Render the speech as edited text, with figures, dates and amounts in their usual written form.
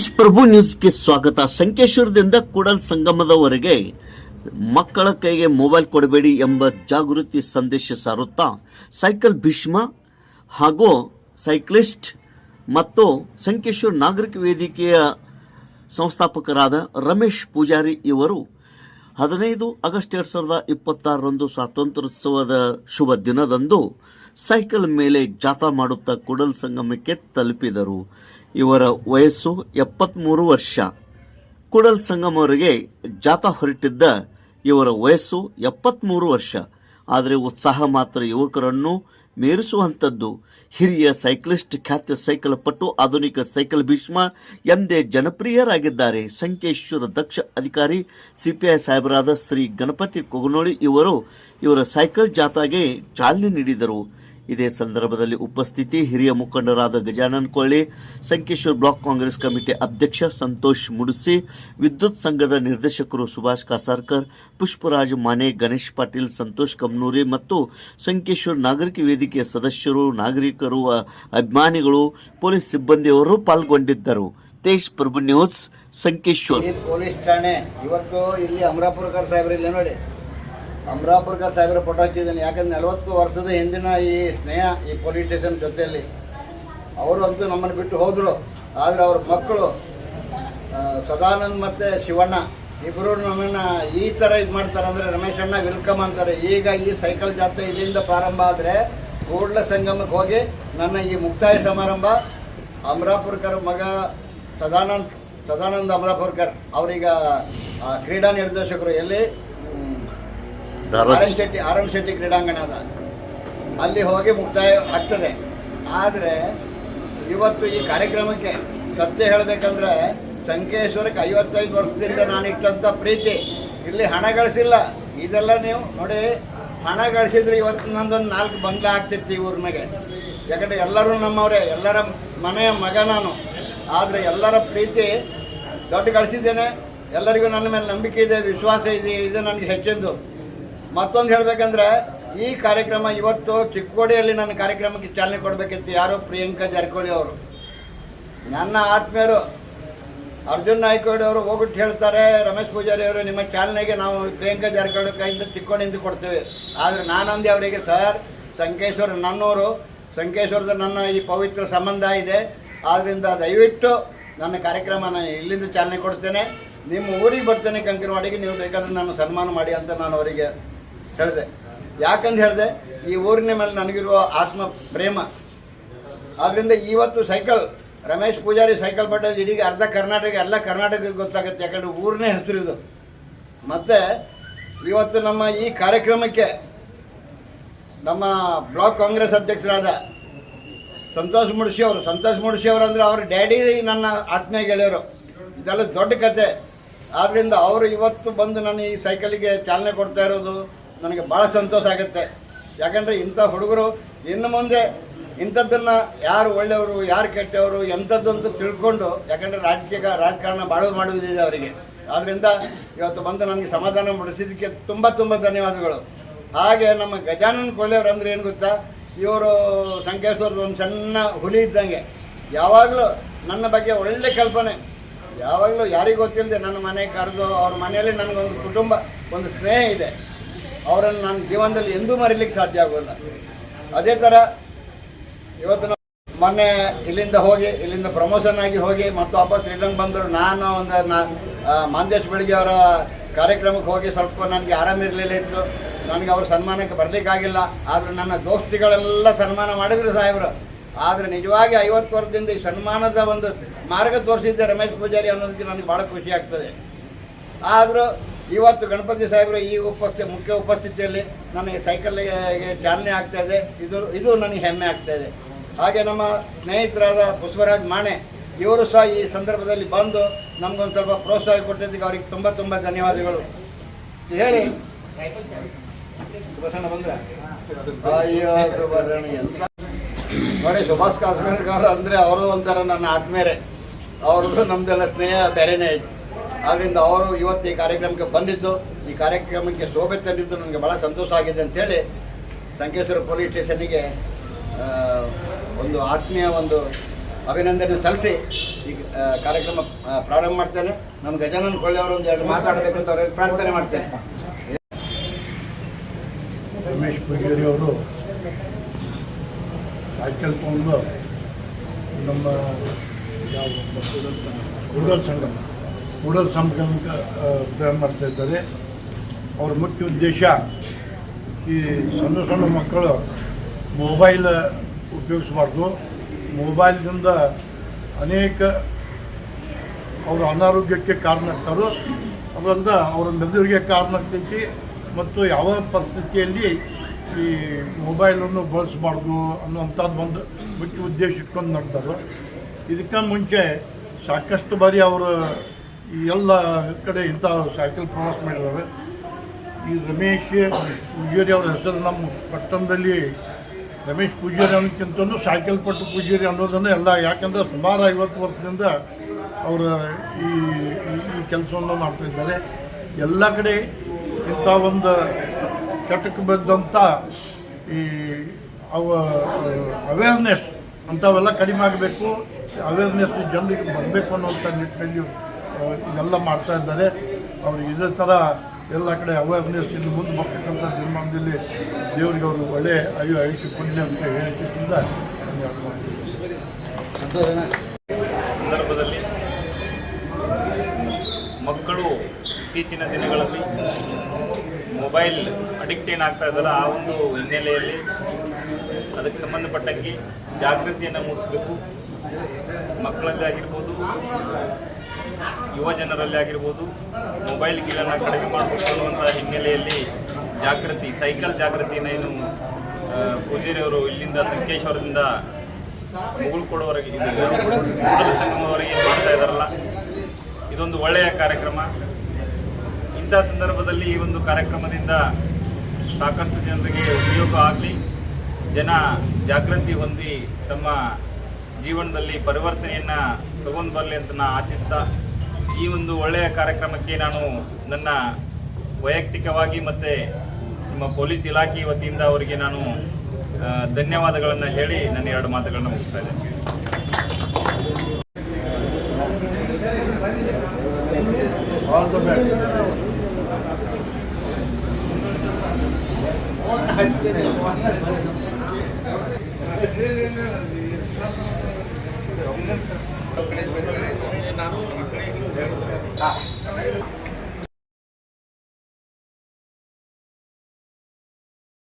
ತೇಜ್ ಪ್ರಭು ನ್ಯೂಸ್ಗೆ ಸ್ವಾಗತ. ಸಂಕೇಶ್ವರದಿಂದ ಕೂಡಲ್ ಸಂಗಮದವರೆಗೆ ಮಕ್ಕಳ ಕೈಗೆ ಮೊಬೈಲ್ ಕೊಡಬೇಡಿ ಎಂಬ ಜಾಗೃತಿ ಸಂದೇಶ ಸಾರುತ್ತಾ ಸೈಕಲ್ ಭೀಷ್ಮ ಹಾಗೂ ಸೈಕ್ಲಿಸ್ಟ್ ಮತ್ತು ಸಂಕೇಶ್ವರ ನಾಗರಿಕ ವೇದಿಕೆಯ ಸಂಸ್ಥಾಪಕರಾದ ರಮೇಶ್ ಪೂಜಾರಿ ಇವರು 15 ಆಗಸ್ಟ್ 2026ರಂದು ಸ್ವಾತಂತ್ರ್ಯೋತ್ಸವದ ಶುಭ ದಿನದಂದು ಸೈಕಲ್ ಮೇಲೆ ಜಾಥಾ ಮಾಡುತ್ತಾ ಕೂಡಲ್ ಸಂಗಮಕ್ಕೆ ತಲುಪಿದರು. ಇವರ ವಯಸ್ಸು 73 ವರ್ಷ. ಕೂಡಲ್ ಸಂಗಮವರೆಗೆ ಜಾಥಾ ಹೊರಟಿದ್ದ ಇವರ ವಯಸ್ಸು 73 ವರ್ಷ. ಆದರೆ ಉತ್ಸಾಹ ಮಾತ್ರ ಯುವಕರನ್ನು ಮೀರಿಸುವಂಥದ್ದು. ಹಿರಿಯ ಸೈಕ್ಲಿಸ್ಟ್, ಖ್ಯಾತ ಸೈಕಲ್ ಪಟು, ಆಧುನಿಕ ಸೈಕಲ್ ಭೀಷ್ಮ ಎಂದೇ ಜನಪ್ರಿಯರಾಗಿದ್ದಾರೆ. ಸಂಕೇಶ್ವರ ದಕ್ಷ ಅಧಿಕಾರಿ ಸಿಪಿಐ ಸಾಹೇಬರಾದ ಶ್ರೀ ಗಣಪತಿ ಕೊಗನೋಳಿ ಇವರ ಸೈಕಲ್ ಜಾಥಾಗೆ ಚಾಲನೆ ನೀಡಿದರು. ಇದೇ ಸಂದರ್ಭದಲ್ಲಿ ಉಪಸ್ಥಿತಿ ಹಿರಿಯ ಮುಖಂಡರಾದ ಗಜಾನನ್ ಕೊಳ್ಳಿ, ಸಂಕೇಶ್ವರ ಬ್ಲಾಕ್ ಕಾಂಗ್ರೆಸ್ ಕಮಿಟಿ ಅಧ್ಯಕ್ಷ ಸಂತೋಷ್ ಮುಡುಸಿ, ವಿದ್ಯುತ್ ಸಂಘದ ನಿರ್ದೇಶಕರು ಸುಭಾಷ್ ಕಾಸಾರ್ಕರ್, ಪುಷ್ಪರಾಜ್ ಮಾನೆ, ಗಣೇಶ್ ಪಾಟೀಲ್, ಸಂತೋಷ್ ಕಮ್ನೂರಿ ಮತ್ತು ಸಂಕೇಶ್ವರ ನಾಗರಿಕ ವೇದಿಕೆಯ ಸದಸ್ಯರು, ನಾಗರಿಕರು, ಅಭಿಮಾನಿಗಳು, ಪೊಲೀಸ್ ಸಿಬ್ಬಂದಿಯವರು ಪಾಲ್ಗೊಂಡಿದ್ದರು. ತೇಜ್ ಪ್ರಭು ನ್ಯೂಸ್, ಸಂಕೇಶ್ವರ ಪೊಲೀಸ್ ಠಾಣೆ. ಇವತ್ತು ಇಲ್ಲಿ ಅಮರಾಪುರಕರ್ ಸಾಹೇಬ್ರು ಇಲ್ಲಿ ನೋಡಿ, ಅಮರಾಪುರಕರ್ ಸಾಹೇಬ್ರ ಫೋಟೋ ಹಾಕಿದ್ದೀನಿ. ಯಾಕಂದ್ರೆ 40 ವರ್ಷದ ಹಿಂದಿನ ಈ ಸ್ನೇಹ ಈ ಪೊಲೀಸ್ ಸ್ಟೇಷನ್ ಜೊತೆಯಲ್ಲಿ ಅವರು ಅಂತೂ ನಮ್ಮನ್ನು ಬಿಟ್ಟು ಹೋದರು. ಆದರೆ ಅವ್ರ ಮಕ್ಕಳು ಸದಾನಂದ್ ಮತ್ತು ಶಿವಣ್ಣ ಇಬ್ಬರು ನಮ್ಮನ್ನು ಈ ಥರ ಇದು ಮಾಡ್ತಾರೆ. ಅಂದರೆ ರಮೇಶ್ ಅಣ್ಣ ವೆಲ್ಕಮ್ ಅಂತಾರೆ. ಈಗ ಈ ಸೈಕಲ್ ಜಾತ್ರೆ ಇಲ್ಲಿಂದ ಪ್ರಾರಂಭ ಆದರೆ ಕೂಡಲ ಸಂಗಮಕ್ಕೆ ಹೋಗಿ ನನ್ನ ಈ ಮುಕ್ತಾಯ ಸಮಾರಂಭ ಅಮರಾಪುರಕರ್ ಮಗ ಸದಾನಂದ್ ಅಮರಾಪುರಕರ್ ಅವರೀಗ ಕ್ರೀಡಾ ನಿರ್ದೇಶಕರು ಎಲ್ಲಿ ಆರ್ ಎಂ ಶೆಟ್ಟಿ ಕ್ರೀಡಾಂಗಣ ಅದ, ಅಲ್ಲಿ ಹೋಗಿ ಮುಕ್ತಾಯ ಆಗ್ತದೆ. ಆದರೆ ಇವತ್ತು ಈ ಕಾರ್ಯಕ್ರಮಕ್ಕೆ ಸತ್ಯ ಹೇಳಬೇಕಂದ್ರೆ ಸಂಕೇಶ್ವರಕ್ಕೆ 55 ವರ್ಷದಿಂದ ನಾನು ಇಟ್ಟಂಥ ಪ್ರೀತಿ, ಇಲ್ಲಿ ಹಣ ಗಳಿಸಿಲ್ಲ. ಇದೆಲ್ಲ ನೀವು ನೋಡಿ, ಹಣ ಗಳಿಸಿದ್ರೆ ಇವತ್ತು ನಂದೊಂದು 4 ಬಂಗ್ಲೆ ಆಗ್ತಿತ್ತು ಈ ಊರಿನಾಗೆ. ಯಾಕಂದರೆ ಎಲ್ಲರೂ ನಮ್ಮವರೇ, ಎಲ್ಲರ ಮನೆಯ ಮಗ ನಾನು. ಆದರೆ ಎಲ್ಲರ ಪ್ರೀತಿ ದೊಡ್ಡ ಗಳಿಸಿದ್ದೇನೆ. ಎಲ್ಲರಿಗೂ ನನ್ನ ಮೇಲೆ ನಂಬಿಕೆ ಇದೆ, ವಿಶ್ವಾಸ ಇದೆ. ಇದು ನನಗೆ ಹೆಚ್ಚಿಂದು. ಮತ್ತೊಂದು ಹೇಳಬೇಕಂದ್ರೆ ಈ ಕಾರ್ಯಕ್ರಮ ಇವತ್ತು ಚಿಕ್ಕೋಡಿಯಲ್ಲಿ ನನ್ನ ಕಾರ್ಯಕ್ರಮಕ್ಕೆ ಚಾಲನೆ ಕೊಡಬೇಕಿತ್ತು. ಯಾರು ಪ್ರಿಯಾಂಕಾ ಜಾರಕಿಹೊಳಿ ಅವರು, ನನ್ನ ಆತ್ಮೀಯರು. ಅರ್ಜುನ್ ನಾಯ್ಕೋಡಿ ಅವರು ಹೋಗ್ಬಿಟ್ಟು ಹೇಳ್ತಾರೆ, ರಮೇಶ್ ಪೂಜಾರಿ ಅವರು ನಿಮ್ಮ ಚಾಲನೆಗೆ ನಾವು ಪ್ರಿಯಾಂಕಾ ಜಾರಕಿಹೊಳಿ ಕೈಯಿಂದ ಚಿಕ್ಕೋಡಿಯಿಂದ ಕೊಡ್ತೇವೆ. ಆದರೆ ನಾನಂದೆ ಅವರಿಗೆ, ಸರ್ ಸಂಕೇಶ್ವರ ನನ್ನೂರು, ಸಂಕೇಶ್ವರದ ನನ್ನ ಈ ಪವಿತ್ರ ಸಂಬಂಧ ಇದೆ. ಆದ್ದರಿಂದ ದಯವಿಟ್ಟು ನನ್ನ ಕಾರ್ಯಕ್ರಮ ನಾನು ಇಲ್ಲಿಂದ ಚಾಲನೆ ಕೊಡ್ತೇನೆ. ನಿಮ್ಮ ಊರಿಗೆ ಬರ್ತೇನೆ ಕಂಕನವಾಡಿಗೆ, ನೀವು ಬೇಕಾದ್ರೆ ನಾನು ಸನ್ಮಾನ ಮಾಡಿ ಅಂತ ನಾನು ಅವರಿಗೆ ಹೇಳಿದೆ. ಯಾಕಂತ ಹೇಳಿದೆ, ಈ ಊರಿನ ಮೇಲೆ ನನಗಿರುವ ಆತ್ಮ ಪ್ರೇಮ. ಆದ್ದರಿಂದ ಇವತ್ತು ಸೈಕಲ್ ರಮೇಶ್ ಪೂಜಾರಿ ಸೈಕಲ್ ಪಟ್ಟದ ಇಡೀ ಅರ್ಧ ಕರ್ನಾಟಕ, ಎಲ್ಲ ಕರ್ನಾಟಕಕ್ಕೆ ಗೊತ್ತಾಗುತ್ತೆ. ಯಾಕಂದರೆ ಊರನ್ನೇ ಹೆಸರು ಇದು. ಮತ್ತು ಇವತ್ತು ನಮ್ಮ ಈ ಕಾರ್ಯಕ್ರಮಕ್ಕೆ ನಮ್ಮ ಬ್ಲಾಕ್ ಕಾಂಗ್ರೆಸ್ ಅಧ್ಯಕ್ಷರಾದ ಸಂತೋಷ್ ಮುಡ್ಸಿ ಅವರು ಅಂದರೆ ಅವ್ರ ಡ್ಯಾಡಿ ನನ್ನ ಆತ್ಮೀಯ ಗೆಳೆಯರು. ಇದೆಲ್ಲ ದೊಡ್ಡ ಕತೆ. ಆದ್ದರಿಂದ ಅವರು ಇವತ್ತು ಬಂದು ನಾನು ಈ ಸೈಕಲಿಗೆ ಚಾಲನೆ ಕೊಡ್ತಾ ಇರೋದು ನನಗೆ ಭಾಳ ಸಂತೋಷ ಆಗುತ್ತೆ. ಯಾಕಂದರೆ ಇಂಥ ಹುಡುಗರು ಇನ್ನು ಮುಂದೆ ಇಂಥದ್ದನ್ನು ಯಾರು ಒಳ್ಳೆಯವರು ಯಾರು ಕೆಟ್ಟವರು ಎಂಥದ್ದಂತ ತಿಳ್ಕೊಂಡು, ಯಾಕಂದರೆ ರಾಜಕಾರಣ ಭಾಳ ಮಾಡುವುದಿದೆ ಅವರಿಗೆ. ಆದ್ದರಿಂದ ಇವತ್ತು ಬಂದು ನನಗೆ ಸಮಾಧಾನ ಪಡಿಸಿದ್ದಕ್ಕೆ ತುಂಬ ಧನ್ಯವಾದಗಳು. ಹಾಗೆ ನಮ್ಮ ಗಜಾನನ್ ಕೊಳ್ಳಿಯವರು ಅಂದರೆ ಏನು ಗೊತ್ತಾ, ಇವರು ಸಂಕೇಶ್ವರದ ಒಂದು ಸಣ್ಣ ಹುಲಿ ಇದ್ದಂಗೆ. ಯಾವಾಗಲೂ ನನ್ನ ಬಗ್ಗೆ ಒಳ್ಳೆ ಕಲ್ಪನೆ, ಯಾವಾಗಲೂ ಯಾರಿಗೂ ಗೊತ್ತಿಲ್ಲದೆ ನನ್ನ ಮನೆಗೆ ಕರೆದು ಅವ್ರ ಮನೆಯಲ್ಲಿ ನನಗೊಂದು ಕುಟುಂಬ, ಒಂದು ಸ್ನೇಹ ಇದೆ. ಅವರನ್ನು ನನ್ನ ಜೀವನದಲ್ಲಿ ಎಂದೂ ಮರೀಲಿಕ್ಕೆ ಸಾಧ್ಯ ಆಗೋಲ್ಲ. ಅದೇ ಥರ ಇವತ್ತು ಮೊನ್ನೆ ಇಲ್ಲಿಂದ ಪ್ರಮೋಷನ್ ಆಗಿ ಹೋಗಿ ಮತ್ತು ವಾಪಸ್ ರಿಟರ್ನ್ ಬಂದರು. ನಾನು ಒಂದು ಮಾಂದೇಶ್ ಬೆಳಗ್ಗೆ ಅವರ ಕಾರ್ಯಕ್ರಮಕ್ಕೆ ಹೋಗಿ ಸ್ವಲ್ಪ ನನಗೆ ಆರಾಮಿರಲಿಲ್ಲ ಇತ್ತು. ನನಗೆ ಅವ್ರ ಸನ್ಮಾನಕ್ಕೆ ಬರಲಿಕ್ಕಾಗಿಲ್ಲ. ಆದರೆ ನನ್ನ ದೋಸ್ತಿಗಳೆಲ್ಲ ಸನ್ಮಾನ ಮಾಡಿದ್ರು ಸಾಹೇಬರು. ಆದರೆ ನಿಜವಾಗಿ 50 ವರ್ಷದಿಂದ ಈ ಸನ್ಮಾನದ ಒಂದು ಮಾರ್ಗ ತೋರಿಸಿದ್ದೆ ರಮೇಶ್ ಪೂಜಾರಿ ಅನ್ನೋದಕ್ಕೆ ನನಗೆ ಭಾಳ ಖುಷಿ ಆಗ್ತದೆ. ಆದರೂ ಇವತ್ತು ಗಣಪತಿ ಸಾಹೇಬರು ಈ ಮುಖ್ಯ ಉಪಸ್ಥಿತಿಯಲ್ಲಿ ನನಗೆ ಸೈಕಲ್ಗೆ ಚಾಲನೆ ಆಗ್ತಾಯಿದೆ. ಇದು ನನಗೆ ಹೆಮ್ಮೆ ಆಗ್ತಾಯಿದೆ. ಹಾಗೆ ನಮ್ಮ ಸ್ನೇಹಿತರಾದ ಪುಷ್ಪರಾಜ್ ಮಾನೆ ಇವರು ಸಹ ಈ ಸಂದರ್ಭದಲ್ಲಿ ಬಂದು ನಮಗೊಂದು ಸ್ವಲ್ಪ ಪ್ರೋತ್ಸಾಹ ಕೊಟ್ಟಿದ್ದಕ್ಕೆ ಅವ್ರಿಗೆ ತುಂಬ ಧನ್ಯವಾದಗಳು ಹೇಳಿ ನೋಡಿ. ಸುಭಾಷ್ ಕಾಸಾರ್ಕರ್ ಅಂದರೆ ಅವರು ಒಂಥರ ನನ್ನ ಆತ್ಮೀಯರೇ. ಅವ್ರದ್ದು ನಮ್ಮದೆಲ್ಲ ಸ್ನೇಹ ಬೇರೆಯೇ ಐತಿ. ಆದ್ದರಿಂದ ಅವರು ಇವತ್ತು ಈ ಕಾರ್ಯಕ್ರಮಕ್ಕೆ ಬಂದಿದ್ದು, ಈ ಕಾರ್ಯಕ್ರಮಕ್ಕೆ ಶೋಭೆ ತಂದಿದ್ದು ನನಗೆ ಭಾಳ ಸಂತೋಷ ಆಗಿದೆ ಅಂಥೇಳಿ ಸಂಕೇಶ್ವರ ಪೊಲೀಸ್ ಸ್ಟೇಷನ್ನಿಗೆ ಒಂದು ಆತ್ಮೀಯ ಒಂದು ಅಭಿನಂದನೆ ಸಲ್ಲಿಸಿ ಈ ಕಾರ್ಯಕ್ರಮ ಪ್ರಾರಂಭ ಮಾಡ್ತೇನೆ. ನಮ್ಮ ಗಜಾನನ್ ಕೊಳ್ಳಿ ಅವರು ಒಂದು ಎರಡು ಮಾತಾಡಬೇಕು ಅಂತ ಅವರಿಗೆ ಪ್ರಾರ್ಥನೆ ಮಾಡ್ತೇನೆ. ರಮೇಶ್ ಪೂಜಾರಿ ಅವರು ಸೈಕಲ್ ತೊಗೊಂಡು ನಮ್ಮ ಯಾವ ಕೂಡಲ್ ಸಂಘಕ್ಕೆ ಪ್ರೇಮ ಮಾಡ್ತಾ ಇದ್ದಾರೆ. ಅವ್ರ ಮುಖ್ಯ ಉದ್ದೇಶ ಈ ಸಣ್ಣ ಸಣ್ಣ ಮಕ್ಕಳು ಮೊಬೈಲ್ ಉಪಯೋಗಿಸಬಾರ್ದು. ಮೊಬೈಲ್ನಿಂದ ಅನೇಕ ಅವರ ಅನಾರೋಗ್ಯಕ್ಕೆ ಕಾರಣ ಆಗ್ತಾರೋ, ಅದರಿಂದ ಅವರ ಮೆದುಳಿಗೆ ಕಾರಣ ಆಗ್ತೈತಿ. ಮತ್ತು ಯಾವ ಪರಿಸ್ಥಿತಿಯಲ್ಲಿ ಈ ಮೊಬೈಲನ್ನು ಬಳಸಬಾರ್ದು ಅನ್ನುವಂಥದ್ದು ಒಂದು ಮುಖ್ಯ ಉದ್ದೇಶ ಇಟ್ಕೊಂಡು ಮಾಡ್ತಾರೆ. ಇದಕ್ಕೆ ಮುಂಚೆ ಸಾಕಷ್ಟು ಬಾರಿ ಅವರು ಈ ಎಲ್ಲ ಕಡೆ ಇಂಥ ಸೈಕಲ್ ಪ್ರವಾಸ ಮಾಡಿದ್ದಾರೆ. ಈ ರಮೇಶ್ ಪೂಜಾರಿ ಅವರ ಹೆಸರು ನಮ್ಮ ಪಟ್ಟಣದಲ್ಲಿ ರಮೇಶ್ ಪೂಜಾರಿ ಅನ್ನೋಕ್ಕಿಂತಲೂ ಸೈಕಲ್ ಪಟ್ಟು ಪೂಜಾರಿ ಅನ್ನೋದನ್ನು ಎಲ್ಲ, ಯಾಕಂದರೆ ಸುಮಾರು 50 ವರ್ಷದಿಂದ ಅವರು ಈ ಕೆಲಸವನ್ನು ಮಾಡ್ತಾಯಿದ್ದಾರೆ. ಎಲ್ಲ ಕಡೆ ಇಂಥ ಒಂದು ಚಟಕ್ಕೆ ಬಿದ್ದಂಥ ಈ ಅವೇರ್ನೆಸ್ ಅಂಥವೆಲ್ಲ ಕಡಿಮೆ ಆಗಬೇಕು, ಅವೇರ್ನೆಸ್ ಜನರಿಗೆ ಬರಬೇಕು ಅನ್ನೋಂಥ ನಿಟ್ಟಿನಲ್ಲಿ ಇದೆಲ್ಲ ಮಾಡ್ತಾ ಇದ್ದಾರೆ. ಅವ್ರಿಗೆ ಇದೇ ಥರ ಎಲ್ಲ ಕಡೆ ಅವೇರ್ನೆಸ್ ಇನ್ನು ಮುಂದೆ ಬರ್ತಕ್ಕಂಥ ನಿರ್ಮಾಣದಲ್ಲಿ ದೇವರಿಗೆ ಅವರು ಒಳ್ಳೆ ಆಯುಷ್ಯ ಕೊಡಲಿ ಅಂತ ಹೇಳಿಕೆಯಿಂದ ಸಂದರ್ಭದಲ್ಲಿ ಮಕ್ಕಳು ಇತ್ತೀಚಿನ ದಿನಗಳಲ್ಲಿ ಮೊಬೈಲ್ ಅಡಿಕ್ಟ್ ಏನಾಗ್ತಾ ಇದ್ದಾರೋ ಆ ಒಂದು ಹಿನ್ನೆಲೆಯಲ್ಲಿ ಅದಕ್ಕೆ ಸಂಬಂಧಪಟ್ಟಂಗೆ ಜಾಗೃತಿಯನ್ನು ಮೂಡಿಸಬೇಕು. ಮಕ್ಕಳಲ್ಲಿ ಆಗಿರ್ಬೋದು, ಯುವ ಜನರಲ್ಲಿ ಆಗಿರ್ಬೋದು, ಮೊಬೈಲ್ ಗೀಳನ್ನು ಕಡಿಮೆ ಮಾಡಬೇಕು ಅನ್ನುವಂಥ ಹಿನ್ನೆಲೆಯಲ್ಲಿ ಜಾಗೃತಿ, ಸೈಕಲ್ ಜಾಗೃತಿಯನ್ನು ಏನು ಪೂಜಾರಿ ಅವರು ಇಲ್ಲಿಂದ ಸಂಕೇಶ್ವರದಿಂದ ಮುಗುಳ್ಕೊಡೋವರೆಗೆ ಕೂಡಲ ಸಂಗಮದವರೆಗೆ ಏನು ಮಾಡ್ತಾ ಇದ್ದಾರಲ್ಲ, ಇದೊಂದು ಒಳ್ಳೆಯ ಕಾರ್ಯಕ್ರಮ. ಇಂಥ ಸಂದರ್ಭದಲ್ಲಿ ಈ ಒಂದು ಕಾರ್ಯಕ್ರಮದಿಂದ ಸಾಕಷ್ಟು ಜನರಿಗೆ ಉಪಯೋಗ ಆಗಲಿ, ಜನ ಜಾಗೃತಿ ಹೊಂದಿ ತಮ್ಮ ಜೀವನದಲ್ಲಿ ಪರಿವರ್ತನೆಯನ್ನು ತಗೊಂಡು ಬರಲಿ ಅಂತ ನಾನು ಆಶಿಸ್ತಾ, ಈ ಒಂದು ಒಳ್ಳೆಯ ಕಾರ್ಯಕ್ರಮಕ್ಕೆ ನಾನು ನನ್ನ ವೈಯಕ್ತಿಕವಾಗಿ ಮತ್ತು ನಿಮ್ಮ ಪೊಲೀಸ್ ಇಲಾಖೆ ವತಿಯಿಂದ ಅವರಿಗೆ ನಾನು ಧನ್ಯವಾದಗಳನ್ನು ಹೇಳಿ ನನ್ನ 2 ಮಾತುಗಳನ್ನು ಮುಗಿಸ್ತಾ ಇದ್ದೇನೆ. All the best. ನಾನು